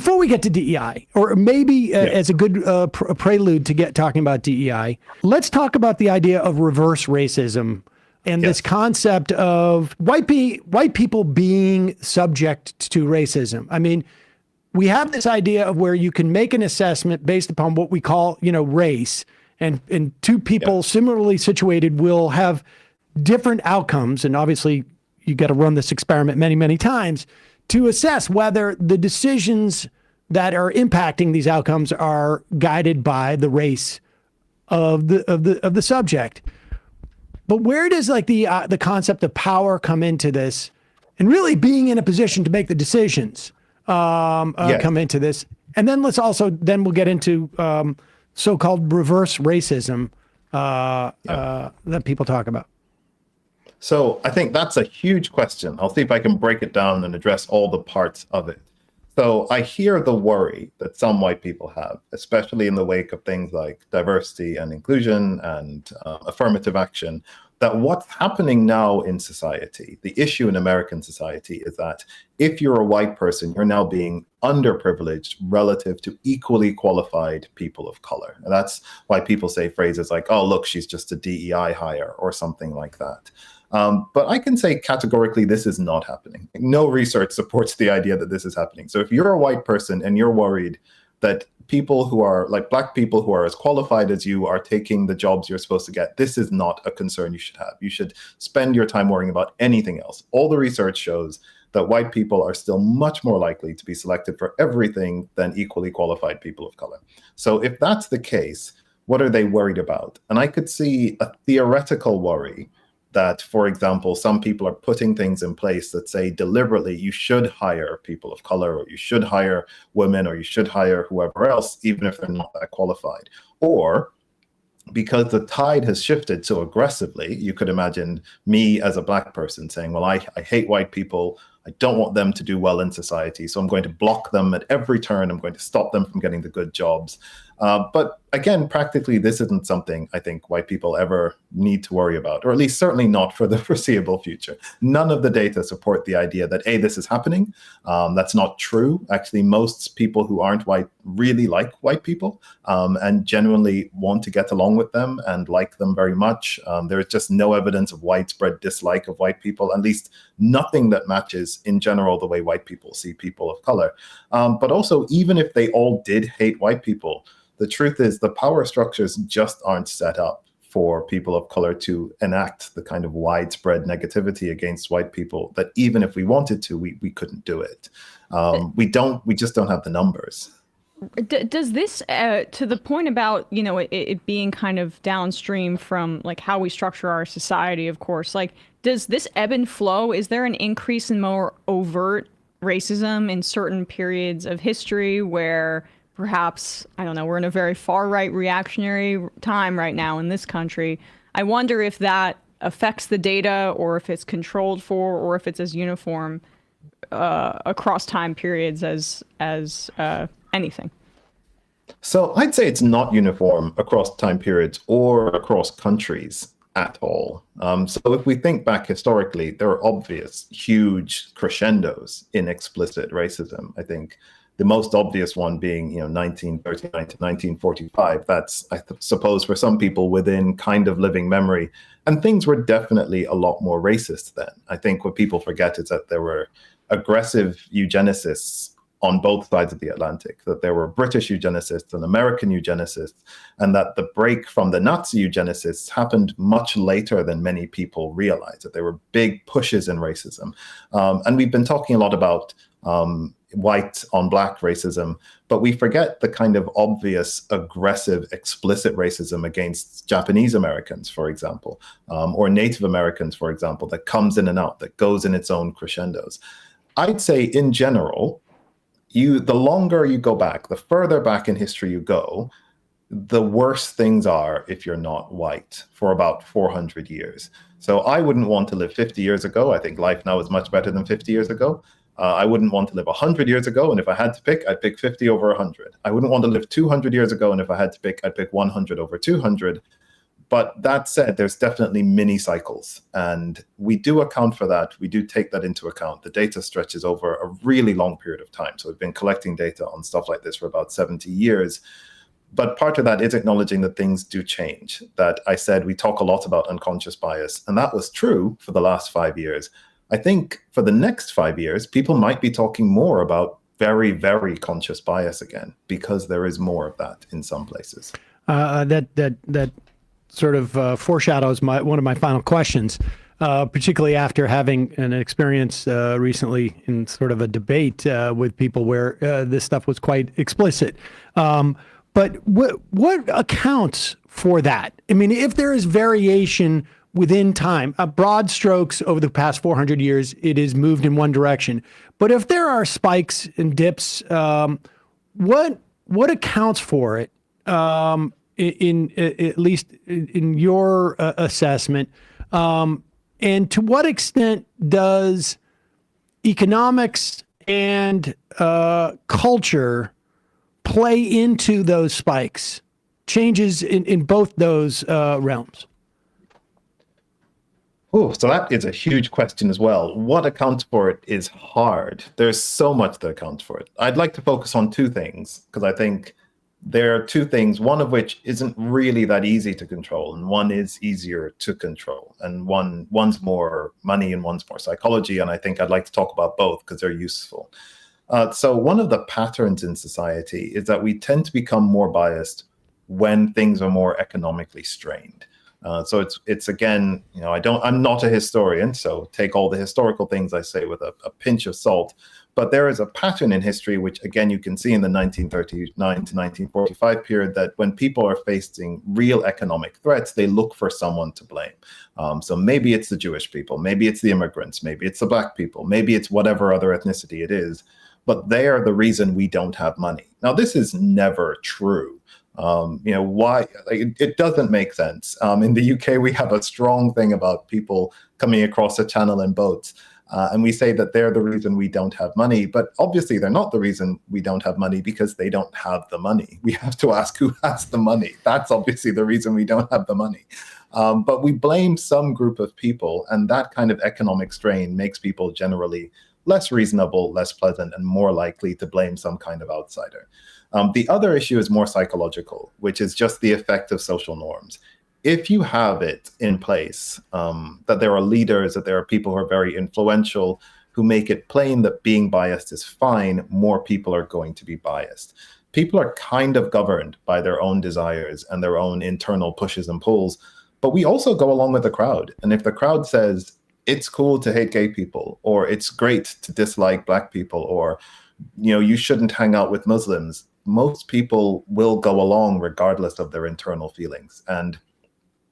before we get to DEI, or maybe as a good prelude to get talking about DEI, let's talk about the idea of reverse racism and this concept of white people being subject to racism. I mean, we have this idea of where you can make an assessment based upon what we call, race, and two people similarly situated will have different outcomes. And obviously, you got to run this experiment many, many times to assess whether the decisions that are impacting these outcomes are guided by the race of the subject. But where does the concept of power come into this, and really being in a position to make the decisions come into this? And then we'll get into so-called reverse racism that people talk about. So I think that's a huge question. I'll see if I can break it down and address all the parts of it. So I hear the worry that some white people have, especially in the wake of things like diversity and inclusion and affirmative action, that what's happening now in society, the issue in American society, is that if you're a white person, you're now being underprivileged relative to equally qualified people of color. And that's why people say phrases like, oh, look, she's just a DEI hire or something like that. But I can say categorically, this is not happening. No research supports the idea that this is happening. So if you're a white person and you're worried that people who are like Black people who are as qualified as you are taking the jobs you're supposed to get, this is not a concern you should have. You should spend your time worrying about anything else. All the research shows that white people are still much more likely to be selected for everything than equally qualified people of color. So if that's the case, what are they worried about? And I could see a theoretical worry that, for example, some people are putting things in place that say deliberately you should hire people of color, or you should hire women, or you should hire whoever else, even if they're not that qualified. Or because the tide has shifted so aggressively, you could imagine me as a Black person saying, well, I hate white people. I don't want them to do well in society, so I'm going to block them at every turn. I'm going to stop them from getting the good jobs. But again, practically, this isn't something I think white people ever need to worry about, or at least certainly not for the foreseeable future. None of the data support the idea that, A, this is happening. That's not true. Actually, most people who aren't white really like white people and genuinely want to get along with them and like them very much. There's just no evidence of widespread dislike of white people, at least nothing that matches in general the way white people see people of color. But also, even if they all did hate white people, the truth is the power structures just aren't set up for people of color to enact the kind of widespread negativity against white people that even if we wanted to, we couldn't do it. We just don't have the numbers. Does this, to the point about, it being kind of downstream from like how we structure our society, of course, like, does this ebb and flow? Is there an increase in more overt racism in certain periods of history where perhaps, I don't know, we're in a very far-right reactionary time right now in this country? I wonder if that affects the data, or if it's controlled for, or if it's as uniform across time periods as anything. So I'd say it's not uniform across time periods or across countries at all. So if we think back historically, there are obvious, huge crescendos in explicit racism. I think the most obvious one being, 1939 to 1945. That's, I suppose, for some people within kind of living memory. And things were definitely a lot more racist then. I think what people forget is that there were aggressive eugenicists on both sides of the Atlantic, that there were British eugenicists and American eugenicists, and that the break from the Nazi eugenicists happened much later than many people realize, that there were big pushes in racism. And we've been talking a lot about white on Black racism, but we forget the kind of obvious, aggressive, explicit racism against Japanese Americans, for example, or Native Americans, for example, that comes in and out, that goes in its own crescendos. I'd say in general, the longer you go back, the further back in history you go, the worse things are if you're not white for about 400 years. So I wouldn't want to live 50 years ago. I think life now is much better than 50 years ago. I wouldn't want to live 100 years ago, and if I had to pick, I'd pick 50 over 100. I wouldn't want to live 200 years ago, and if I had to pick, I'd pick 100 over 200. But that said, there's definitely mini cycles, and we do account for that. We do take that into account. The data stretches over a really long period of time. So we've been collecting data on stuff like this for about 70 years. But part of that is acknowledging that things do change. That I said we talk a lot about unconscious bias, and that was true for the last 5 years. I think for the next 5 years, people might be talking more about very, very conscious bias again, because there is more of that in some places. That sort of foreshadows one of my final questions, particularly after having an experience recently in sort of a debate with people where this stuff was quite explicit. But what accounts for that? I mean, if there is variation within time, broad strokes over the past 400 years, it has moved in one direction. But if there are spikes and dips, what accounts for it? In at least in your assessment, and to what extent does economics and culture play into those spikes, changes in both those realms? Oh, so that is a huge question as well. What accounts for it is hard. There's so much that accounts for it. I'd like to focus on two things, because I think there are two things, one of which isn't really that easy to control, and one is easier to control. And one's more money and one's more psychology. And I think I'd like to talk about both because they're useful. So one of the patterns in society is that we tend to become more biased when things are more economically strained. So it's again, I'm not a historian, so take all the historical things I say with a pinch of salt. But there is a pattern in history, which again, you can see in the 1939 to 1945 period, that when people are facing real economic threats, they look for someone to blame. So maybe it's the Jewish people, maybe it's the immigrants, maybe it's the Black people, maybe it's whatever other ethnicity it is, but they are the reason we don't have money. Now, this is never true. Why? It doesn't make sense. In the UK, we have a strong thing about people coming across the channel in boats. And we say that they're the reason we don't have money. But obviously, they're not the reason we don't have money, because they don't have the money. We have to ask who has the money. That's obviously the reason we don't have the money. But we blame some group of people, and that kind of economic strain makes people generally less reasonable, less pleasant, and more likely to blame some kind of outsider. The other issue is more psychological, which is just the effect of social norms. If you have it in place, that there are leaders, that there are people who are very influential, who make it plain that being biased is fine, more people are going to be biased. People are kind of governed by their own desires and their own internal pushes and pulls, but we also go along with the crowd. And if the crowd says, it's cool to hate gay people, or it's great to dislike Black people, or you shouldn't hang out with Muslims, most people will go along regardless of their internal feelings. And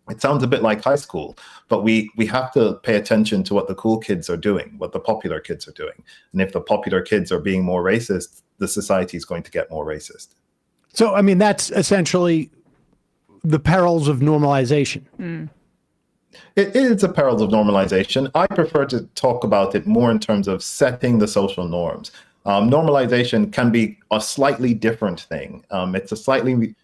it sounds a bit like high school, but we have to pay attention to what the cool kids are doing, what the popular kids are doing. And if the popular kids are being more racist, the society is going to get more racist. So, I mean, that's essentially the perils of normalization. Mm. It is a perils of normalization. I prefer to talk about it more in terms of setting the social norms. Normalization can be a slightly different thing. It's a slightly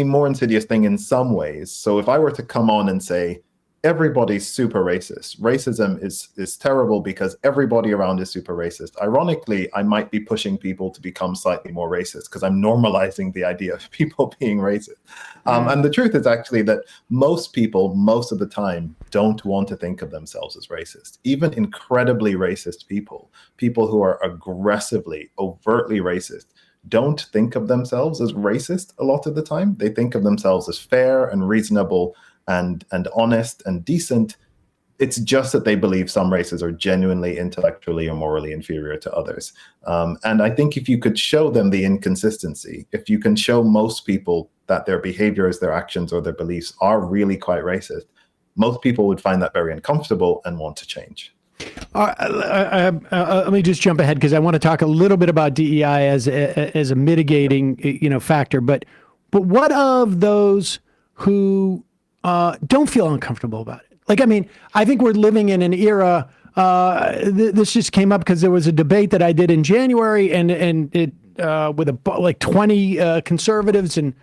more insidious thing in some ways. So if I were to come on and say, everybody's super racist, racism is terrible because everybody around is super racist, ironically, I might be pushing people to become slightly more racist because I'm normalizing the idea of people being racist. And the truth is actually that most people, most of the time, don't want to think of themselves as racist. Even incredibly racist people who are aggressively, overtly racist, don't think of themselves as racist a lot of the time. They think of themselves as fair and reasonable and honest and decent. It's just that they believe some races are genuinely intellectually or morally inferior to others. And I think if you could show them the inconsistency, if you can show most people that their behaviors, their actions, or their beliefs are really quite racist, most people would find that very uncomfortable and want to change. Let me just jump ahead because I want to talk a little bit about DEI as a mitigating, factor. But what of those who don't feel uncomfortable about it? Like, I mean, I think we're living in an era. This just came up because there was a debate that I did in January, and it with like 20 conservatives, and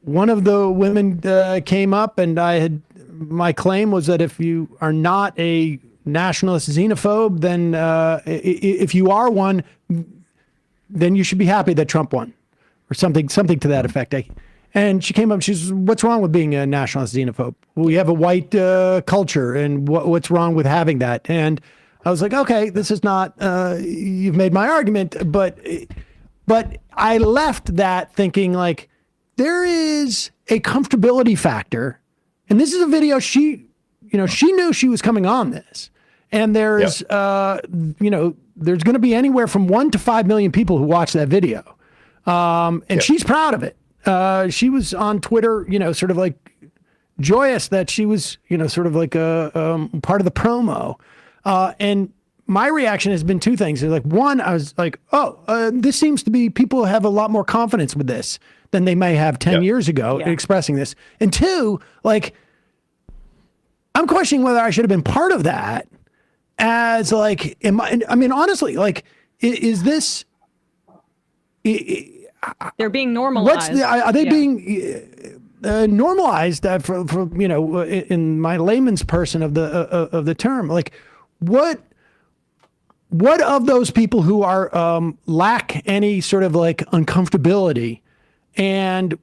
one of the women came up, and my claim was that if you are not a nationalist xenophobe, then if you are one, then you should be happy that Trump won, or something to that effect. And she came up, she says, what's wrong with being a nationalist xenophobe? We have a white culture, and what's wrong with having that? And I was like, okay, this is not, you've made my argument, but I left that thinking like, there is a comfortability factor. And this is a video she knew she was coming on this. And there's, there's going to be anywhere from 1 to 5 million people who watch that video. And she's proud of it. She was on Twitter, sort of like joyous that she was, sort of like a part of the promo. And my reaction has been two things. Like, one, I was like, this seems to be, people have a lot more confidence with this than they may have 10 years ago expressing this. And two, like, I'm questioning whether I should have been part of that as like, honestly, like, is this... They're being normalized. Are they being normalized for in my layman's person of the term? Like, what of those people who are lack any sort of like uncomfortability, and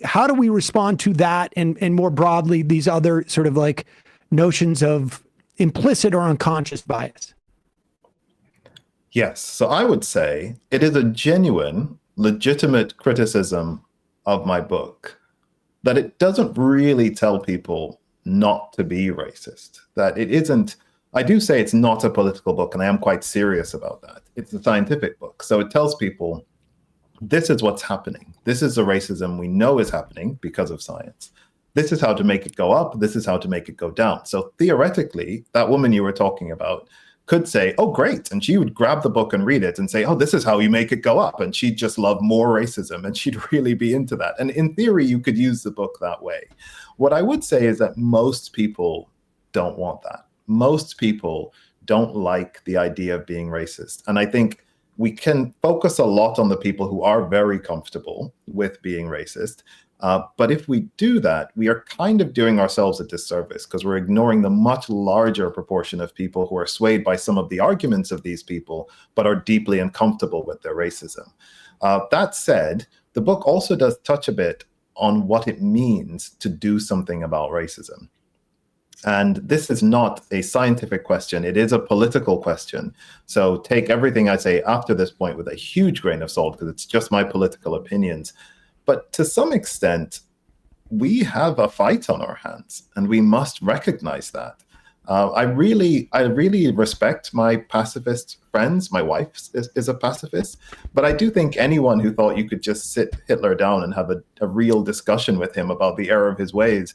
how do we respond to that, and more broadly these other sort of like notions of implicit or unconscious bias? Yes. So I would say it is a genuine, legitimate criticism of my book that it doesn't really tell people not to be racist, that it isn't. I do say it's not a political book, and I am quite serious about that. It's a scientific book. So it tells people this is what's happening. This is the racism we know is happening because of science. This is how to make it go up. This is how to make it go down. So theoretically, that woman you were talking about could say, oh, great. And she would grab the book and read it and say, oh, this is how you make it go up. And she'd just love more racism, and she'd really be into that. And in theory, you could use the book that way. What I would say is that most people don't want that. Most people don't like the idea of being racist. And I think we can focus a lot on the people who are very comfortable with being racist. But if we do that, we are kind of doing ourselves a disservice, because we're ignoring the much larger proportion of people who are swayed by some of the arguments of these people, but are deeply uncomfortable with their racism. That said, the book also does touch a bit on what it means to do something about racism. And this is not a scientific question. It is a political question. So take everything I say after this point with a huge grain of salt, because it's just my political opinions. But to some extent, we have a fight on our hands, and we must recognize that. I really respect my pacifist friends. My wife is a pacifist, but I do think anyone who thought you could just sit Hitler down and have a real discussion with him about the error of his ways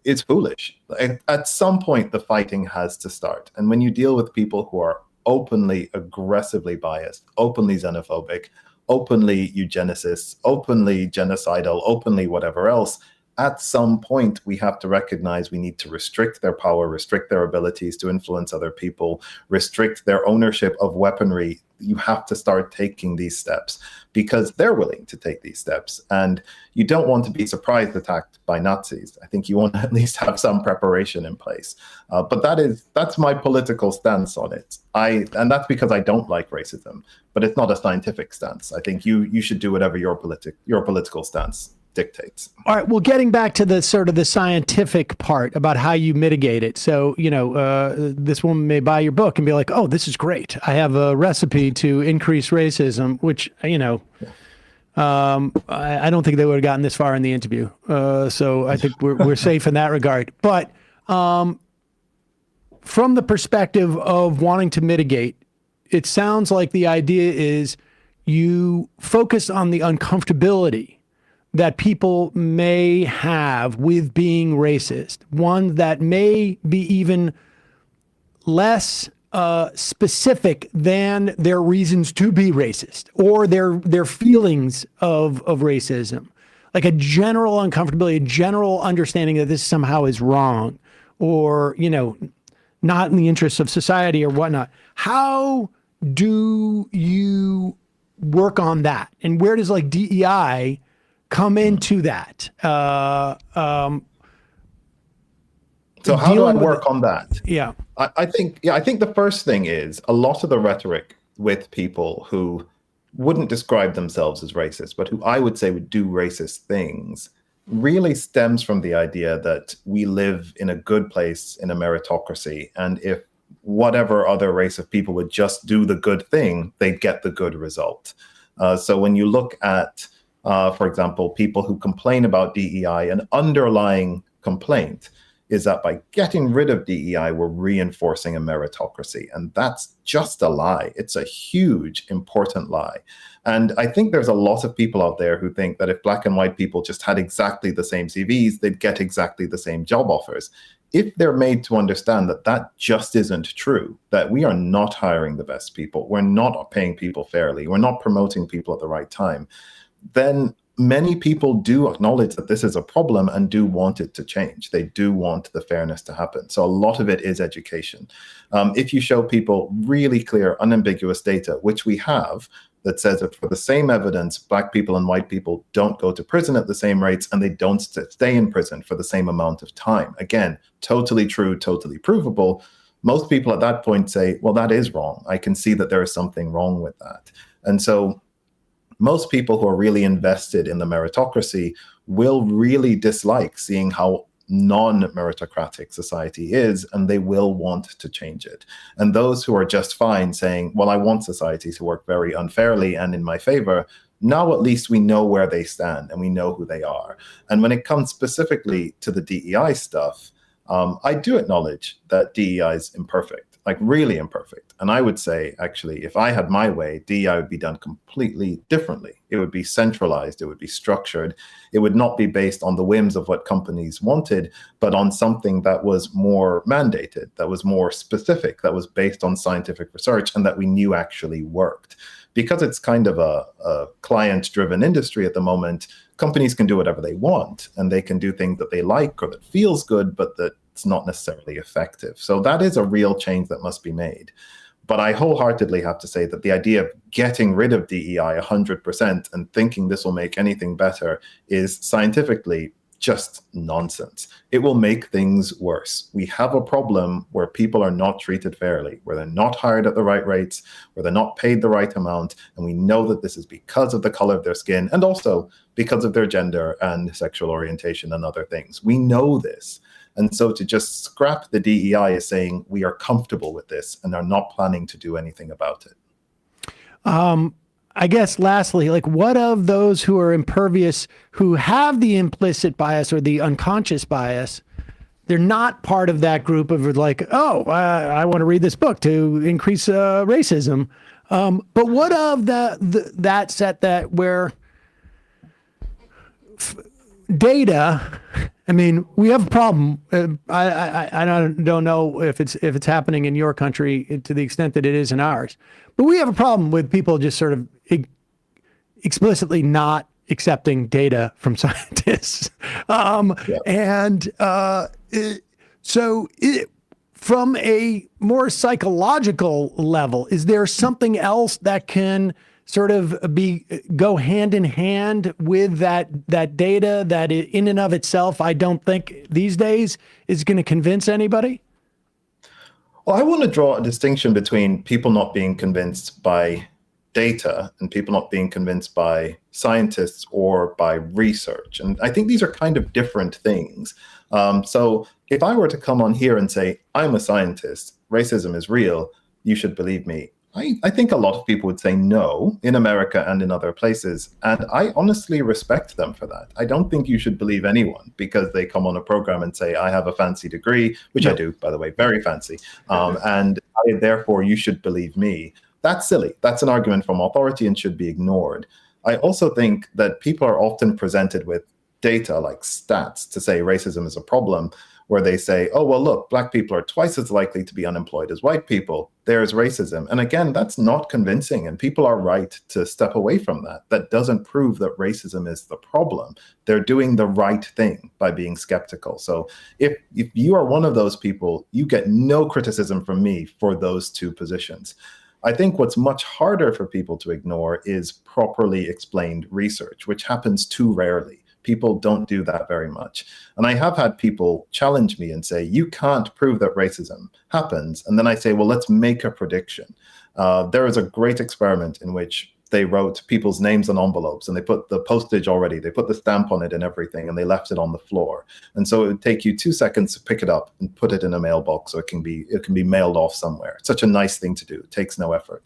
is foolish. At some point, the fighting has to start. And when you deal with people who are openly, aggressively biased, openly xenophobic, openly eugenicists, openly genocidal, openly whatever else, at some point we have to recognize we need to restrict their power, restrict their abilities to influence other people, restrict their ownership of weaponry. You have to start taking these steps because they're willing to take these steps. And you don't want to be surprise attacked by Nazis. I think you want to at least have some preparation in place. But that's my political stance on it. And that's because I don't like racism, but it's not a scientific stance. I think you should do whatever your political stance dictates. All right. Well, getting back to the sort of the scientific part about how you mitigate it. So, this woman may buy your book and be like, oh, this is great. I have a recipe to increase racism, which, I don't think they would have gotten this far in the interview. So I think we're safe in that regard. But from the perspective of wanting to mitigate, it sounds like the idea is you focus on the uncomfortability that people may have with being racist, one that may be even less specific than their reasons to be racist or their feelings of racism, like a general uncomfortability, a general understanding that this somehow is wrong or, not in the interests of society or whatnot. How do you work on that? And where does like DEI come into that? So how do I dealing with work on that? Yeah. I think the first thing is a lot of the rhetoric with people who wouldn't describe themselves as racist, but who I would say would do racist things, really stems from the idea that we live in a good place in a meritocracy. And if whatever other race of people would just do the good thing, they'd get the good result. So when you look at, for example, people who complain about DEI, an underlying complaint is that by getting rid of DEI, we're reinforcing a meritocracy. And that's just a lie. It's a huge, important lie. And I think there's a lot of people out there who think that if black and white people just had exactly the same CVs, they'd get exactly the same job offers. If they're made to understand that that just isn't true, that we are not hiring the best people, we're not paying people fairly, we're not promoting people at the right time, then many people do acknowledge that this is a problem and do want it to change. They do want the fairness to happen. So a lot of it is education. If you show people really clear, unambiguous data, which we have, that says that for the same evidence, black people and white people don't go to prison at the same rates and they don't stay in prison for the same amount of time. Again, totally true, totally provable. Most people at that point say, well, that is wrong. I can see that there is something wrong with that. And so most people who are really invested in the meritocracy will really dislike seeing how non-meritocratic society is, and they will want to change it. And those who are just fine saying, well, I want society to work very unfairly and in my favor, now at least we know where they stand and we know who they are. And when it comes specifically to the DEI stuff, I do acknowledge that DEI is imperfect, like really imperfect. And I would say, actually, if I had my way, DEI would be done completely differently. It would be centralized, it would be structured. It would not be based on the whims of what companies wanted, but on something that was more mandated, that was more specific, that was based on scientific research and that we knew actually worked. Because it's kind of a client-driven industry at the moment, companies can do whatever they want, and they can do things that they like or that feels good, but that's not necessarily effective. So that is a real change that must be made. But I wholeheartedly have to say that the idea of getting rid of DEI 100% and thinking this will make anything better is scientifically just nonsense. It will make things worse. We have a problem where people are not treated fairly, where they're not hired at the right rates, where they're not paid the right amount. And we know that this is because of the color of their skin and also because of their gender and sexual orientation and other things. We know this. And so to just scrap the DEI is saying we are comfortable with this and are not planning to do anything about it. I guess lastly, like what of those who are impervious, who have the implicit bias or the unconscious bias? They're not part of that group of like, oh, I want to read this book to increase racism. But what of that set that where data? I mean, we have a problem. I don't know if it's happening in your country to the extent that it is in ours, but we have a problem with people just sort of explicitly not accepting data from scientists. From a more psychological level, is there something else that can sort of go hand in hand with that data that in and of itself, I don't think these days is going to convince anybody? Well, I want to draw a distinction between people not being convinced by data and people not being convinced by scientists or by research. And I think these are kind of different things. So if I were to come on here and say, I'm a scientist, racism is real, you should believe me, I think a lot of people would say no in America and in other places. And I honestly respect them for that. I don't think you should believe anyone because they come on a program and say, I have a fancy degree, which I do, by the way, very fancy. And therefore you should believe me. That's silly. That's an argument from authority and should be ignored. I also think that people are often presented with data like stats to say racism is a problem, where they say, oh, well, look, black people are twice as likely to be unemployed as white people. There's racism. And again, that's not convincing. And people are right to step away from that. That doesn't prove that racism is the problem. They're doing the right thing by being skeptical. So if you are one of those people, you get no criticism from me for those two positions. I think what's much harder for people to ignore is properly explained research, which happens too rarely. People don't do that very much. And I have had people challenge me and say, you can't prove that racism happens. And then I say, well, let's make a prediction. There is a great experiment in which they wrote people's names on envelopes and they put the postage already, they put the stamp on it and everything, and they left it on the floor. And so it would take you 2 seconds to pick it up and put it in a mailbox, so it can be mailed off somewhere. It's such a nice thing to do. It takes no effort.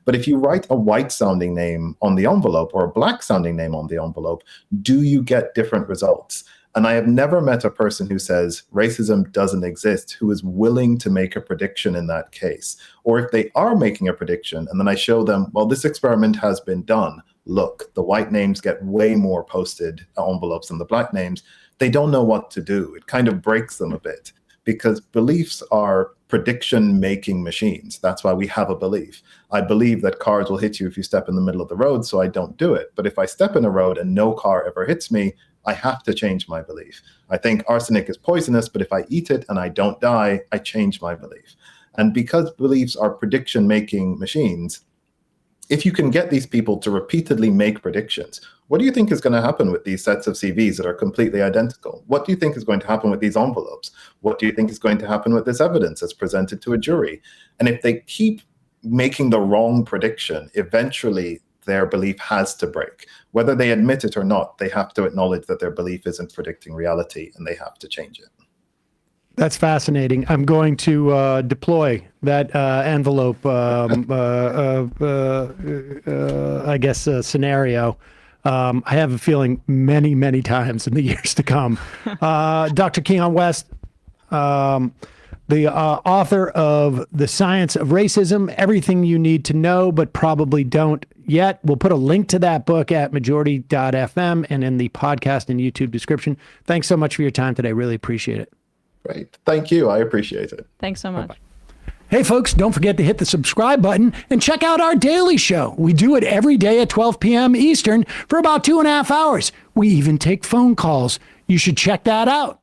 But if you write a white sounding name on the envelope or a black sounding name on the envelope, do you get different results? And I have never met a person who says racism doesn't exist, who is willing to make a prediction in that case. Or if they are making a prediction and then I show them, well, this experiment has been done. Look, the white names get way more posted envelopes than the black names. They don't know what to do. It kind of breaks them a bit because beliefs are prediction-making machines. That's why we have a belief. I believe that cars will hit you if you step in the middle of the road, so I don't do it. But if I step in a road and no car ever hits me, I have to change my belief. I think arsenic is poisonous, but if I eat it and I don't die, I change my belief. And because beliefs are prediction-making machines, if you can get these people to repeatedly make predictions, what do you think is going to happen with these sets of CVs that are completely identical? What do you think is going to happen with these envelopes? What do you think is going to happen with this evidence that's presented to a jury? And if they keep making the wrong prediction, eventually their belief has to break. Whether they admit it or not, they have to acknowledge that their belief isn't predicting reality and they have to change it. That's fascinating. I'm going to deploy that envelope, I guess, scenario. I have a feeling many, many times in the years to come. Dr. Keon West, the author of The Science of Racism, Everything You Need to Know But Probably Don't Yet. We'll put a link to that book at majority.fm and in the podcast and YouTube description. Thanks so much for your time today. Really appreciate it. Great. Thank you. I appreciate it. Thanks so much. Bye-bye. Hey, folks, don't forget to hit the subscribe button and check out our daily show. We do it every day at 12 p.m. Eastern for about 2.5 hours. We even take phone calls. You should check that out.